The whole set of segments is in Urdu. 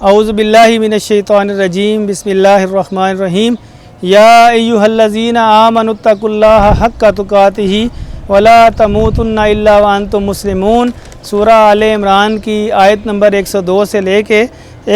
اعوذ باللہ من الشیطان الرجیم بسم اللہ الرحمن الرحیم یا ایہا الذین آمنوا اتقوا اللہ حق تقاتہ ولا تموتن الا وانتم مسلمون۔ سورہ آل عمران کی آیت نمبر 102 سے لے کے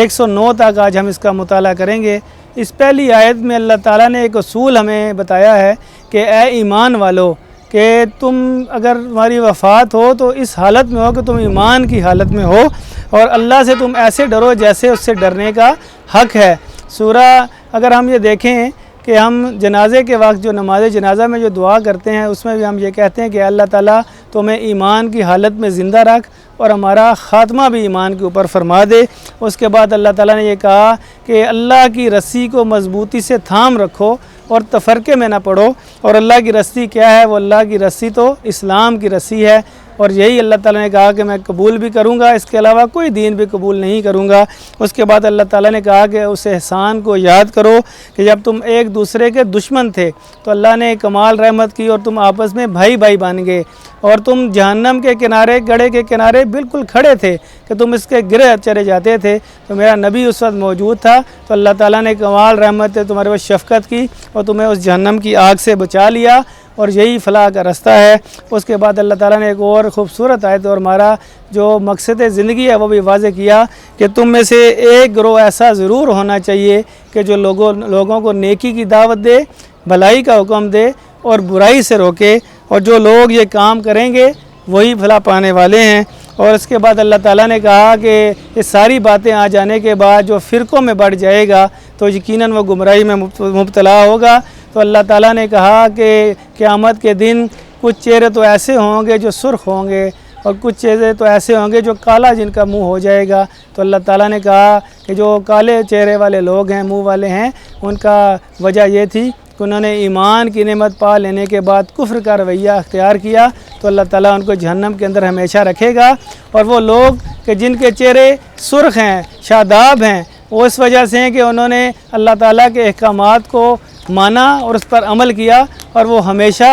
109 تک آج ہم اس کا مطالعہ کریں گے۔ اس پہلی آیت میں اللہ تعالیٰ نے ایک اصول ہمیں بتایا ہے کہ اے ایمان والو، کہ تم اگر تمہاری وفات ہو تو اس حالت میں ہو کہ تم ایمان کی حالت میں ہو، اور اللہ سے تم ایسے ڈرو جیسے اس سے ڈرنے کا حق ہے۔ سورہ اگر ہم یہ دیکھیں کہ ہم جنازے کے وقت جو نماز جنازہ میں جو دعا کرتے ہیں اس میں بھی ہم یہ کہتے ہیں کہ اللہ تعالیٰ تمہیں ایمان کی حالت میں زندہ رکھ اور ہمارا خاتمہ بھی ایمان کے اوپر فرما دے۔ اس کے بعد اللہ تعالیٰ نے یہ کہا کہ اللہ کی رسی کو مضبوطی سے تھام رکھو اور تفرقے میں نہ پڑو، اور اللہ کی رسی کیا ہے؟ وہ اللہ کی رسی تو اسلام کی رسی ہے، اور یہی اللہ تعالیٰ نے کہا کہ میں قبول بھی کروں گا، اس کے علاوہ کوئی دین بھی قبول نہیں کروں گا۔ اس کے بعد اللہ تعالیٰ نے کہا کہ اس احسان کو یاد کرو کہ جب تم ایک دوسرے کے دشمن تھے تو اللہ نے کمال رحمت کی اور تم آپس میں بھائی بھائی بن گئے، اور تم جہنم کے کنارے، گڑھے کے کنارے بالکل کھڑے تھے کہ تم اس کے گرہ چلے جاتے تھے، تو میرا نبی اس وقت موجود تھا، تو اللہ تعالیٰ نے کمال رحمت سے تمہارے پر شفقت کی اور تمہیں اس جہنم کی آگ سے بچا لیا، اور یہی فلاح کا رستہ ہے۔ اس کے بعد اللہ تعالیٰ نے ایک اور خوبصورت آیت اور ہمارا جو مقصد زندگی ہے وہ بھی واضح کیا کہ تم میں سے ایک گروہ ایسا ضرور ہونا چاہیے کہ جو لوگوں کو نیکی کی دعوت دے، بھلائی کا حکم دے اور برائی سے روکے، اور جو لوگ یہ کام کریں گے وہی فلاح پانے والے ہیں۔ اور اس کے بعد اللہ تعالیٰ نے کہا کہ یہ ساری باتیں آ جانے کے بعد جو فرقوں میں بڑھ جائے گا تو یقیناً وہ گمراہی میں مبتلا ہوگا۔ تو اللہ تعالیٰ نے کہا کہ قیامت کے دن کچھ چہرے تو ایسے ہوں گے جو سرخ ہوں گے، اور کچھ چہرے تو ایسے ہوں گے جو کالا جن کا منہ ہو جائے گا۔ تو اللہ تعالیٰ نے کہا کہ جو کالے چہرے والے لوگ ہیں، منہ والے ہیں، ان کا وجہ یہ تھی کہ انہوں نے ایمان کی نعمت پا لینے کے بعد کفر کا رویہ اختیار کیا، تو اللہ تعالیٰ ان کو جہنم کے اندر ہمیشہ رکھے گا۔ اور وہ لوگ کہ جن کے چہرے سرخ ہیں، شاداب ہیں، وہ اس وجہ سے ہیں کہ انہوں نے اللہ تعالیٰ کے احکامات کو مانا اور اس پر عمل کیا، اور وہ ہمیشہ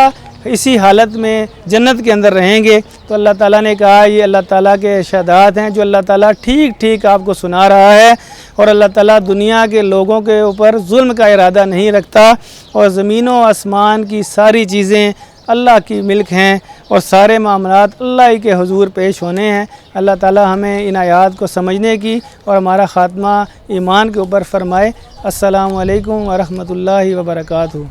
اسی حالت میں جنت کے اندر رہیں گے۔ تو اللہ تعالیٰ نے کہا یہ اللہ تعالیٰ کے ارشادات ہیں جو اللہ تعالیٰ ٹھیک ٹھیک آپ کو سنا رہا ہے، اور اللہ تعالیٰ دنیا کے لوگوں کے اوپر ظلم کا ارادہ نہیں رکھتا، اور زمین و آسمان کی ساری چیزیں اللہ کی ملک ہیں، اور سارے معاملات اللہ ہی کے حضور پیش ہونے ہیں۔ اللہ تعالیٰ ہمیں ان آیات کو سمجھنے کی اور ہمارا خاتمہ ایمان کے اوپر فرمائے۔ السلام علیکم ورحمۃ اللہ وبرکاتہ۔